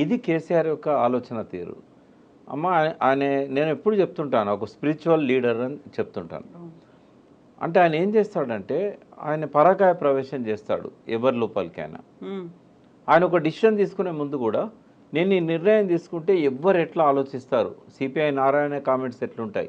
ఇది కేసీఆర్ యొక్క ఆలోచన తీరు. అమ్మ ఆయన నేను ఎప్పుడు చెప్తుంటాను ఒక స్పిరిచువల్ లీడర్ అని చెప్తుంటాను. అంటే ఆయన ఏం చేస్తాడంటే ఆయన పరాకాయ ప్రవేశం చేస్తాడు ఎవరి లోపలికైనా. ఆయన ఒక డిసిషన్ తీసుకునే ముందు కూడా నేను ఈ నిర్ణయం తీసుకుంటే ఎవ్వరు ఎట్లా ఆలోచిస్తారు, సిపిఐ నారాయణ కామెంట్స్ ఎట్లుంటాయి,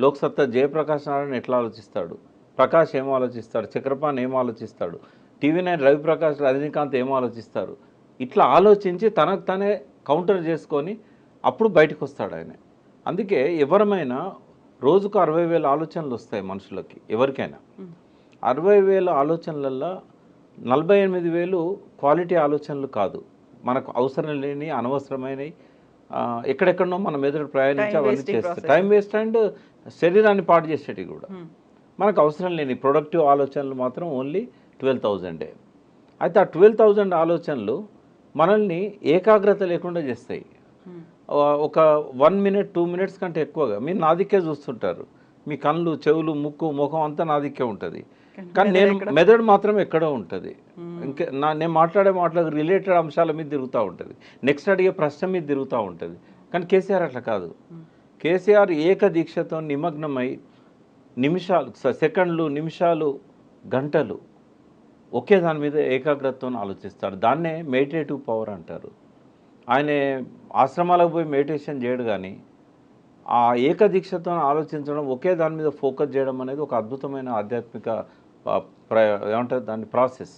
లోక్సత్తా జయప్రకాష్ నారాయణ ఎట్లా ఆలోచిస్తాడు, ప్రకాష్ ఏం ఆలోచిస్తాడు, చక్రపాణి ఏం ఆలోచిస్తాడు, టీవీ9 రవిప్రకాష్ రజనీకాంత్ ఏం ఆలోచిస్తారు, ఇట్లా ఆలోచించి తనకు తనే కౌంటర్ చేసుకొని అప్పుడు బయటకు వస్తాడు ఆయన. అందుకే ఎవరమైనా రోజుకు 60,000 ఆలోచనలు వస్తాయి మనుషులకి, ఎవరికైనా 60,000 ఆలోచనలల్లో 48,000 క్వాలిటీ ఆలోచనలు కాదు, మనకు అవసరం లేని అనవసరమైనవి ఎక్కడెక్కడనో మన మెదడు ప్రయాణించి అవన్నీ చేస్తాయి, టైం వేస్ట్ అండ్ శరీరాన్ని పాడు చేసేటివి కూడా. మనకు అవసరం లేని ప్రొడక్టివ్ ఆలోచనలు మాత్రం ఓన్లీ 12,000. అయితే ఆ 12,000 ఆలోచనలు మనల్ని ఏకాగ్రత లేకుండా చేస్తాయి. ఒక 1 మినిట్ 2 మినిట్స్ కంటే ఎక్కువగా మీరు నా దిక్కే చూస్తుంటారు, మీ కళ్ళు చెవులు ముక్కు ముఖం అంతా నా దిక్కే ఉంటుంది, కానీ నేను మెదడు మాత్రం ఎక్కడో ఉంటుంది. ఇంకా నేను మాట్లాడే మాటలకు రిలేటెడ్ అంశాల మీద తిరుగుతూ ఉంటుంది, నెక్స్ట్ అడిగే ప్రశ్న మీద తిరుగుతూ ఉంటుంది. కానీ కేసీఆర్ అట్లా కాదు. కేసీఆర్ ఏకదీక్షతో నిమగ్నమై నిమిషాలు, సెకండ్లు, నిమిషాలు, గంటలు ఒకే దాని మీద ఏకాగ్రతతో ఆలోచిస్తాడు. దాన్నే మెడిటేటివ్ పవర్ అంటారు. ఆయన ఆశ్రమాలకు పోయి మెడిటేషన్ చేయడు, కానీ ఆ ఏకదీక్షతో ఆలోచించడం, ఒకే దాని మీద ఫోకస్ చేయడం అనేది ఒక అద్భుతమైన ఆధ్యాత్మిక ఏమంటారు దాని ప్రాసెస్.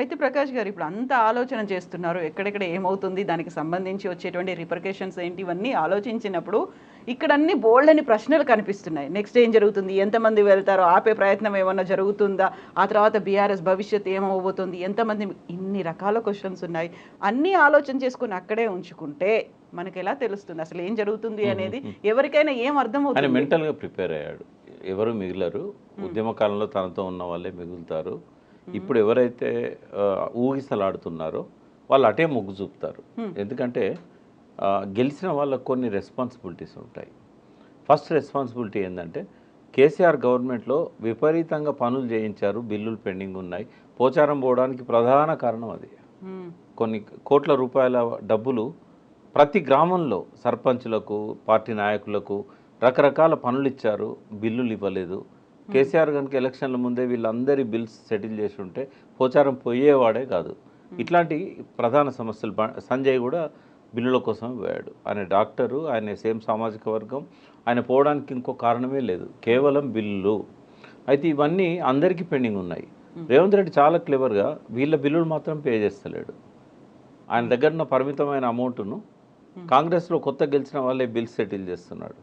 అయితే ప్రకాష్ గారు ఇప్పుడు అంత ఆలోచన చేస్తున్నారు, ఎక్కడెక్కడ ఏమవుతుంది, దానికి సంబంధించి వచ్చేటువంటి రిపర్కేషన్స్ ఏంటి, ఇవన్నీ ఆలోచించినప్పుడు ఇక్కడ అన్ని బోల్డ్ అని ప్రశ్నలు కనిపిస్తున్నాయి. నెక్స్ట్ ఏం జరుగుతుంది, ఎంతమంది వెళ్తారో, ఆపే ప్రయత్నం ఏమన్నా జరుగుతుందా, ఆ తర్వాత బీఆర్ఎస్ భవిష్యత్తు ఏమవబోతుంది, ఎంతమంది, ఇన్ని రకాల క్వశ్చన్స్ ఉన్నాయి. అన్నీ ఆలోచన చేసుకుని అక్కడే ఉంచుకుంటే మనకి ఎలా తెలుస్తుంది అసలు ఏం జరుగుతుంది అనేది, ఎవరికైనా ఏం అర్థమవుతుంది? ఆయన మెంటల్గా ప్రిపేర్ అయ్యాడు, ఎవరు మిగిలరు, ఉద్యమ కాలంలో తనతో ఉన్న వాళ్ళే మిగులుతారు. ఇప్పుడు ఎవరైతే ఊగిసలాడుతున్నారో వాళ్ళు అటే మొగ్గు చూపుతారు. ఎందుకంటే గెలిచిన వాళ్ళకు కొన్ని రెస్పాన్సిబిలిటీస్ ఉంటాయి. ఫస్ట్ రెస్పాన్సిబిలిటీ ఏంటంటే కేసీఆర్ గవర్నమెంట్లో విపరీతంగా పనులు చేయించారు, బిల్లులు పెండింగ్ ఉన్నాయి, పోచారం పోవడానికి ప్రధాన కారణం అది. కొన్ని కోట్ల రూపాయల డబ్బులు ప్రతి గ్రామంలో సర్పంచులకు, పార్టీ నాయకులకు రకరకాల పనులు ఇచ్చారు, బిల్లులు ఇవ్వలేదు. కేసీఆర్ కనుక ఎలక్షన్ల ముందే వీళ్ళందరి బిల్స్ సెటిల్ చేసి ఉంటే పోచారం పోయేవాడే కాదు. ఇట్లాంటి ప్రధాన సమస్యలు సంజయ్ కూడా బిల్లుల కోసం పోయాడు. ఆయన డాక్టరు, ఆయన సేమ్ సామాజిక వర్గం, ఆయన పోవడానికి ఇంకో కారణమే లేదు, కేవలం బిల్లులు. అయితే ఇవన్నీ అందరికీ పెండింగ్ ఉన్నాయి. రేవంత్ రెడ్డి చాలా క్లెవర్గా వీళ్ళ బిల్లులు మాత్రం పే చేస్తలేడు. ఆయన దగ్గర ఉన్న పరిమితమైన అమౌంట్ను కాంగ్రెస్లో కొత్త గెలిచిన వాళ్ళే బిల్స్ సెటిల్ చేస్తున్నాడు.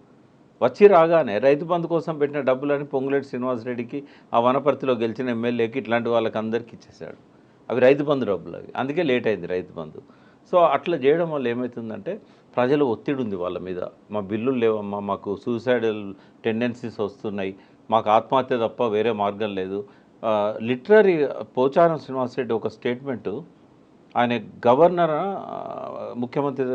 వచ్చి రాగానే రైతు బంధు కోసం పెట్టిన డబ్బులని పొంగులేటి శ్రీనివాసరెడ్డికి, ఆ వనపర్తిలో గెలిచిన ఎమ్మెల్యేకి, ఇట్లాంటి వాళ్ళకి అందరికీ ఇచ్చేసాడు. అవి రైతు బంధు డబ్బులు అవి, అందుకే లేట్ అయింది రైతు బంధు. సో అట్లా చేయడం వల్ల ఏమవుతుందంటే ప్రజలు ఒత్తిడి ఉంది వాళ్ళ మీద, మా బిల్లులు లేవమ్మా, మాకు సూసైడల్ టెండెన్సీస్ వస్తున్నాయి, మాకు ఆత్మహత్య తప్ప వేరే మార్గం లేదు. లిటరరీ పోచారం శ్రీనివాసరెడ్డి ఒక స్టేట్మెంటు, ఆయన గవర్నర్ ముఖ్యమంత్రి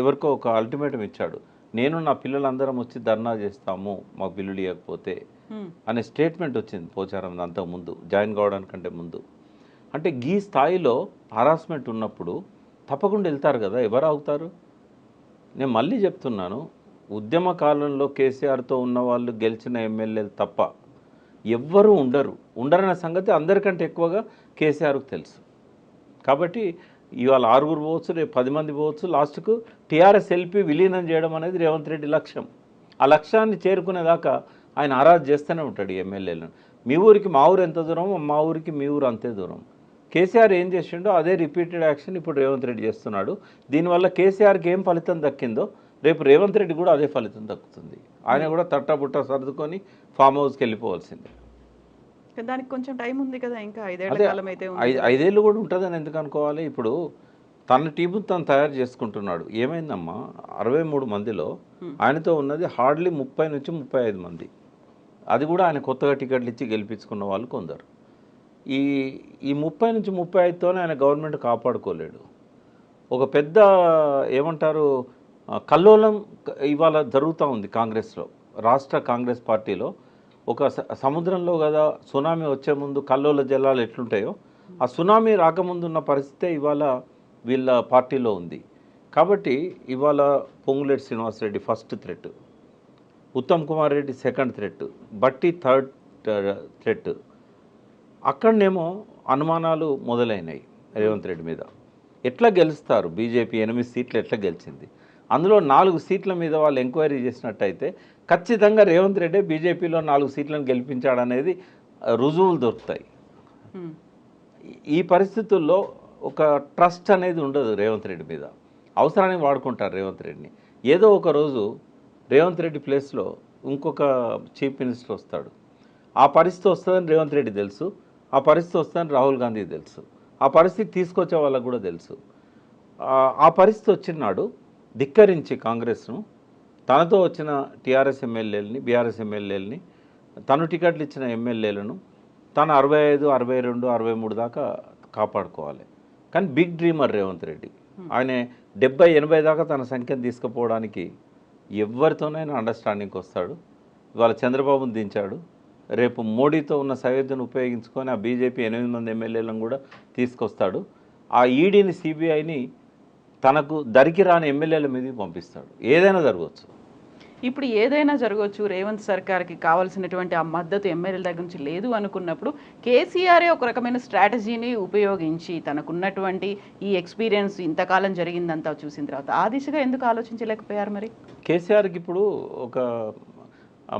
ఎవరికో ఒక అల్టిమేటం ఇచ్చాడు, నేను నా పిల్లలందరం వచ్చి ధర్నా చేస్తాము మాకు బిల్లులు ఇవ్వకపోతే అనే స్టేట్మెంట్ వచ్చింది పోచారం అంతకుముందు, జాయిన్ కావడానికంటే ముందు. అంటే ఈ స్థాయిలో హరాస్మెంట్ ఉన్నప్పుడు తప్పకుండా వెళ్తారు కదా, ఎవరు అవుతారు? నేను మళ్ళీ చెప్తున్నాను, ఉద్యమ కాలంలో కేసీఆర్తో ఉన్న వాళ్ళు గెలిచిన ఎమ్మెల్యేలు తప్ప ఎవ్వరూ ఉండరన్న సంగతి అందరికంటే ఎక్కువగా కేసీఆర్కు తెలుసు. కాబట్టి ఇవాళ 6 పోవచ్చు, రేపు 10 మంది పోవచ్చు, లాస్ట్కు టీఆర్ఎస్ ఎల్పీ విలీనం చేయడం అనేది రేవంత్ రెడ్డి లక్ష్యం. ఆ లక్ష్యాన్ని చేరుకునేదాకా ఆయన ఆరాధన చేస్తూనే ఉంటాడు ఈ ఎమ్మెల్యేలను. మీ ఊరికి మా ఊరు ఎంత దూరం, మా ఊరికి మీ ఊరు అంతే దూరం. కేసీఆర్ ఏం చేసిండో అదే రిపీటెడ్ యాక్షన్ ఇప్పుడు రేవంత్ రెడ్డి చేస్తున్నాడు. దీనివల్ల కేసీఆర్కి ఏం ఫలితం దక్కిందో రేపు రేవంత్ రెడ్డి కూడా అదే ఫలితం దక్కుతుంది. ఆయన కూడా తట్టబుట్ట సర్దుకొని ఫామ్ హౌస్కి వెళ్ళిపోవాల్సిందే. దానికి కొంచెం టైం ఉంది కదా, ఇంకా 5 ఏళ్ల కాలం అయితే 5 ఏళ్ళు కూడా ఉంటుందని ఎందుకు అనుకోవాలి? ఇప్పుడు తన టీము తను తయారు చేసుకుంటున్నాడు. ఏమైందమ్మా, 63 మందిలో ఆయనతో ఉన్నది హార్డ్లీ 30 నుంచి 35 మంది. అది కూడా ఆయన కొత్తగా టికెట్లు ఇచ్చి గెలిపించుకున్న వాళ్ళు కొందరు. ఈ 30 నుంచి 35తోనే ఆయన గవర్నమెంట్ కాపాడుకోలేడు. ఒక పెద్ద ఏమంటారు కల్లోలం ఇవాళ జరుగుతూ ఉంది కాంగ్రెస్లో, రాష్ట్ర కాంగ్రెస్ పార్టీలో. ఒక సముద్రంలో కదా సునామీ వచ్చే ముందు కల్లోల జలాలు ఎట్లుంటాయో, ఆ సునామీ రాకముందు ఉన్న పరిస్థితే ఇవాళ వీళ్ళ పార్టీలో ఉంది. కాబట్టి ఇవాళ Ponguleti Srinivasa Reddy first threat, Uttam Kumar Reddy second threat, Bhatti third threat. అక్కడనేమో అనుమానాలు మొదలైనాయి రేవంత్ రెడ్డి మీద. ఎట్లా గెలుస్తారు? బీజేపీ 8 సీట్లు ఎట్లా గెలిచింది? అందులో 4 సీట్ల మీద వాళ్ళు ఎంక్వైరీ చేసినట్టయితే ఖచ్చితంగా రేవంత్ రెడ్డి బీజేపీలో 4 సీట్లను గెలిపించాడనేది రుజువులు దొరుకుతాయి. ఈ పరిస్థితుల్లో ఒక ట్రస్ట్ అనేది ఉండదు రేవంత్ రెడ్డి మీద. అవసరానికి వాడుకుంటారు రేవంత్ రెడ్డిని. ఏదో ఒక రోజు రేవంత్ రెడ్డి ప్లేస్లో ఇంకొక చీఫ్ మినిస్టర్ వస్తాడు. ఆ పరిస్థితి వస్తుందని రేవంత్ రెడ్డి తెలుసు, ఆ పరిస్థితి వస్తుందని రాహుల్ గాంధీకి తెలుసు, ఆ పరిస్థితి తీసుకొచ్చే వాళ్ళకు కూడా తెలుసు. ఆ పరిస్థితి వచ్చినాడు ధిక్కరించి కాంగ్రెస్ను, తనతో వచ్చిన టీఆర్ఎస్ ఎమ్మెల్యేలని, బీఆర్ఎస్ ఎమ్మెల్యేలని, తను టికెట్లు ఇచ్చిన ఎమ్మెల్యేలను తను 65, 62, 63 దాకా కాపాడుకోవాలి. కానీ బిగ్ డ్రీమర్ రేవంత్ రెడ్డి. ఆయన 70, 80 దాకా తన సంఖ్యను తీసుకుపోవడానికి ఎవరితోనైనా అండర్స్టాండింగ్కి వస్తాడు. ఇవాళ చంద్రబాబును దించాడు, రేపు మోడీతో ఉన్న సయోధ్యను ఉపయోగించుకొని ఆ బీజేపీ 8 మంది ఎమ్మెల్యేలను కూడా తీసుకొస్తాడు. ఆ ఈడీని, సిబిఐని తనకు దరికి రాని ఎమ్మెల్యేల మీదకి పంపిస్తాడు. ఏదైనా జరగవచ్చు. ఇప్పుడు ఏదైనా జరగవచ్చు. రేవంత్ సర్కార్కి కావాల్సినటువంటి ఆ మద్దతు ఎమ్మెల్యేల దగ్గర నుంచి లేదు అనుకున్నప్పుడు కేసీఆరే ఒక రకమైన స్ట్రాటజీని ఉపయోగించి తనకున్నటువంటి ఈ ఎక్స్పీరియన్స్ ఇంతకాలం జరిగిందంతా చూసిన తర్వాత ఆ దిశగా ఎందుకు ఆలోచించలేకపోయారు మరి? కేసీఆర్కి ఇప్పుడు ఒక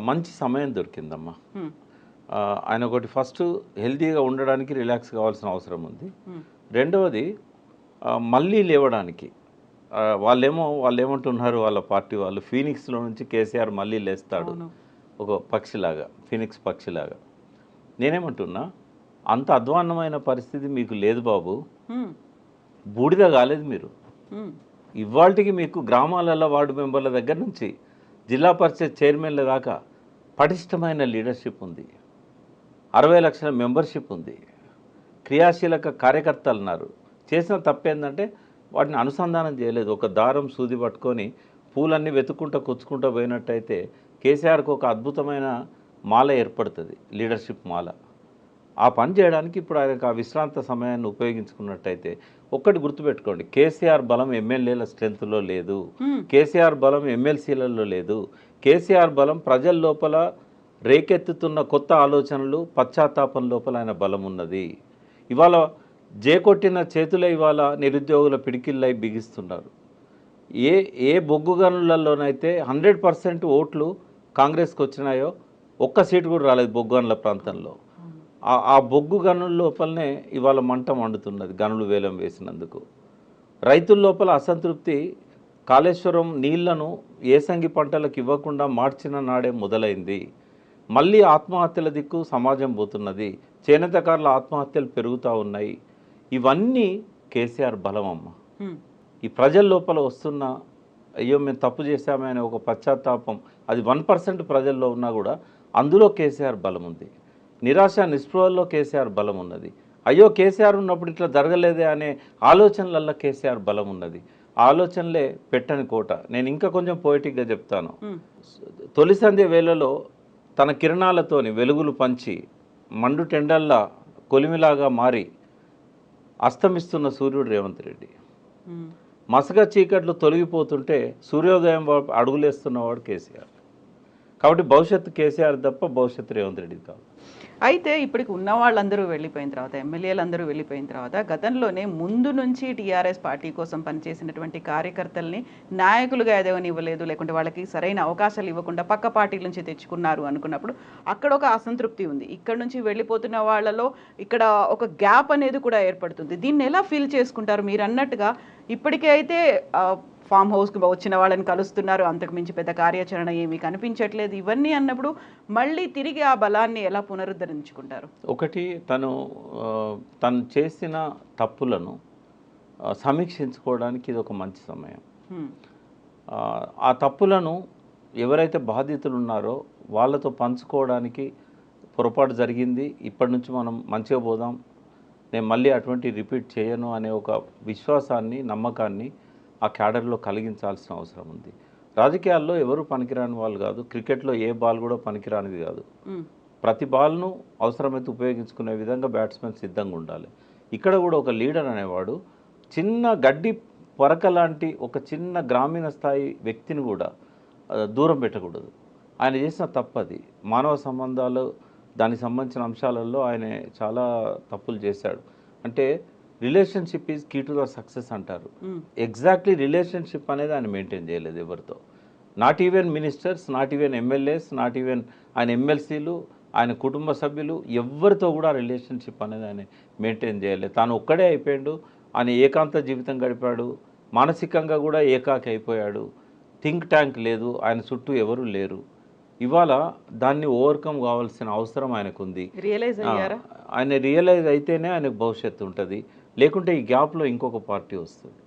మంచి సమయం దొరికిందమ్మా. ఆయన ఒకటి ఫస్ట్ హెల్తీగా ఉండడానికి రిలాక్స్ కావాల్సిన అవసరం ఉంది. రెండవది మళ్ళీ లేవడానికి వాళ్ళు ఏమంటున్నారు, వాళ్ళ పార్టీ వాళ్ళు, ఫీనిక్స్లో నుంచి కేసీఆర్ మళ్ళీ లేస్తాడు ఒక పక్షిలాగా, ఫీనిక్స్ పక్షిలాగా. నేనేమంటున్నా, అంత అధ్వాన్నమైన పరిస్థితి మీకు లేదు బాబు, బూడిద కాలేదు మీరు. ఇవాళకి మీకు గ్రామాలలో వార్డు మెంబర్ల దగ్గర నుంచి జిల్లా పరిషత్ చైర్మన్ల దాకా పటిష్టమైన లీడర్షిప్ ఉంది, 60 లక్షల మెంబర్షిప్ ఉంది, క్రియాశీలక కార్యకర్తలు ఉన్నారు. చేసిన తప్పేందంటే వాటిని అనుసంధానం చేయలేదు. ఒక దారం సూది పట్టుకొని పూలన్నీ వెతుక్కుంటూ కూర్చుకుంటూ పోయినట్టయితే కేసీఆర్కి ఒక అద్భుతమైన మాల ఏర్పడుతుంది, లీడర్షిప్ మాల. ఆ పని చేయడానికి ఇప్పుడు ఆయనకు ఆ విశ్రాంత సమయాన్ని ఉపయోగించుకున్నట్టయితే ఒక్కటి గుర్తుపెట్టుకోండి, కేసీఆర్ బలం ఎమ్మెల్యేల స్ట్రెంత్లో లేదు, కేసీఆర్ బలం ఎమ్మెల్సీలలో లేదు. కేసీఆర్ బలం ప్రజల లోపల రేకెత్తుతున్న కొత్త ఆలోచనలు, పశ్చాత్తాపం లోపల ఆయన బలం ఉన్నది. ఇవాళ జేకొట్టిన చేతులే ఇవాళ నిరుద్యోగుల పిడికిళ్ళై బిగిస్తున్నారు. ఏ బొగ్గు గనులలోనైతే 100% ఓట్లు కాంగ్రెస్కి వచ్చినాయో ఒక్క సీటు కూడా రాలేదు బొగ్గు గనుల ప్రాంతంలో. ఆ బొగ్గు గనుల లోపలనే ఇవాళ మంట మండుతున్నది, గనులు వేలం వేసినందుకు. రైతుల లోపల అసంతృప్తి, కాళేశ్వరం నీళ్లను ఏసంగి పంటలకు ఇవ్వకుండా మార్చిన నాడే మొదలైంది. మళ్ళీ ఆత్మహత్యల దిక్కు సమాజం పోతున్నది, చేనేతకారుల ఆత్మహత్యలు పెరుగుతూ ఉన్నాయి. ఇవన్నీ కేసీఆర్ బలమమ్మ. ఈ ప్రజల లోపల వస్తున్న అయ్యో మేము తప్పు చేశామే అనే ఒక పశ్చాత్తాపం, అది 1% ప్రజల్లో ఉన్నా కూడా అందులో కేసీఆర్ బలం ఉంది. నిరాశ నిస్పృహల్లో కేసీఆర్ బలం ఉన్నది. అయ్యో కేసీఆర్ ఉన్నప్పుడు ఇట్లా జరగలేదే అనే ఆలోచనలల్లో కేసీఆర్ బలం ఉన్నది. ఆలోచనలే పెట్టని కోట. నేను ఇంకా కొంచెం పోయిటిక్గా చెప్తాను. తొలి సంధ్య వేళలో తన కిరణాలతోని వెలుగులు పంచి మండు టెండల్లా కొలిమిలాగా మారి అస్తమిస్తున్న సూర్యుడు రేవంత్ రెడ్డి. మసక చీకట్లు తొలగిపోతుంటే సూర్యోదయం అడుగులేస్తున్నవాడు కేసీఆర్. కాబట్టి భవిష్యత్తు కేసీఆర్ తప్ప భవిష్యత్తు రేవంత్ రెడ్డి కాదు. అయితే ఇప్పటికి ఉన్న వాళ్ళందరూ వెళ్ళిపోయిన తర్వాత, ఎమ్మెల్యేలందరూ వెళ్ళిపోయిన తర్వాత, గతంలోనే ముందు నుంచి టీఆర్ఎస్ పార్టీ కోసం పనిచేసినటువంటి కార్యకర్తల్ని నాయకులుగా ఎదవనివ్వలేదు, లేకుంటే వాళ్ళకి సరైన అవకాశాలు ఇవ్వకుండా పక్క పార్టీల నుంచి తెచ్చుకున్నారు అనుకున్నప్పుడు అక్కడ ఒక అసంతృప్తి ఉంది. ఇక్కడ నుంచి వెళ్ళిపోతున్న వాళ్ళలో ఇక్కడ ఒక గ్యాప్ అనేది కూడా ఏర్పడుతుంది. దీన్ని ఎలా ఫీల్ చేసుకుంటారు? మీరు అన్నట్టుగా ఇప్పటికే అయితే ఫామ్ హౌస్కి వచ్చిన వాళ్ళని కలుస్తున్నారు, అంతకు మించి పెద్ద కార్యాచరణ ఏమీ కనిపించట్లేదు. ఇవన్నీ అన్నప్పుడు మళ్ళీ తిరిగి ఆ బలాన్ని ఎలా పునరుద్ధరించుకుంటారు? ఒకటి, తను చేసిన తప్పులను సమీక్షించుకోవడానికి ఇది ఒక మంచి సమయం. ఆ తప్పులను ఎవరైతే బాధితులు ఉన్నారో వాళ్ళతో పంచుకోవడానికి పొరపాటు జరిగింది, ఇప్పటి నుంచి మనం మంచిగా పోదాం, నేను మళ్ళీ అటువంటి రిపీట్ చేయను అనే ఒక విశ్వాసాన్ని, నమ్మకాన్ని ఆ క్యాడర్లో కలిగించాల్సిన అవసరం ఉంది. రాజకీయాల్లో ఎవరు పనికిరాని వాళ్ళు కాదు, క్రికెట్లో ఏ బాల్ కూడా పనికిరానిది కాదు. ప్రతి బాల్ను అవసరమైతే ఉపయోగించుకునే విధంగా బ్యాట్స్మెన్ సిద్ధంగా ఉండాలి. ఇక్కడ కూడా ఒక లీడర్ అనేవాడు చిన్న గడ్డి పొరక లాంటి ఒక చిన్న గ్రామీణ స్థాయి వ్యక్తిని కూడా దూరం పెట్టకూడదు. ఆయన చేసిన తప్పది. మానవ సంబంధాలు దానికి సంబంధించిన అంశాలలో ఆయన చాలా తప్పులు చేశాడు. అంటే relationship is key to the success అంటారు. ఎగ్జాక్ట్లీ రిలేషన్షిప్ అనేది ఆయన మెయింటైన్ చేయలేదు ఎవరితో. Not even ministers, not even MLAs, not even ఆయన ఎమ్మెల్సీలు, ఆయన కుటుంబ సభ్యులు ఎవరితో కూడా రిలేషన్షిప్ అనేది ఆయన మెయింటైన్ చేయలేదు. తాను ఒక్కడే అయిపోయాడు. ఆయన ఏకాంత జీవితం గడిపాడు. మానసికంగా కూడా ఏకాకి అయిపోయాడు. థింక్ ట్యాంక్ లేదు, ఆయన చుట్టూ ఎవరు లేరు. ఇవాళ దాన్ని ఓవర్కమ్ కావాల్సిన అవసరం ఆయనకుంది. రియలైజ్ అయ్యారా? ఆయన రియలైజ్ అయితేనే ఆయనకు భవిష్యత్తు ఉంటుంది. లేకుంటే ఈ గ్యాప్లో ఇంకొక పార్టీ వస్తుంది.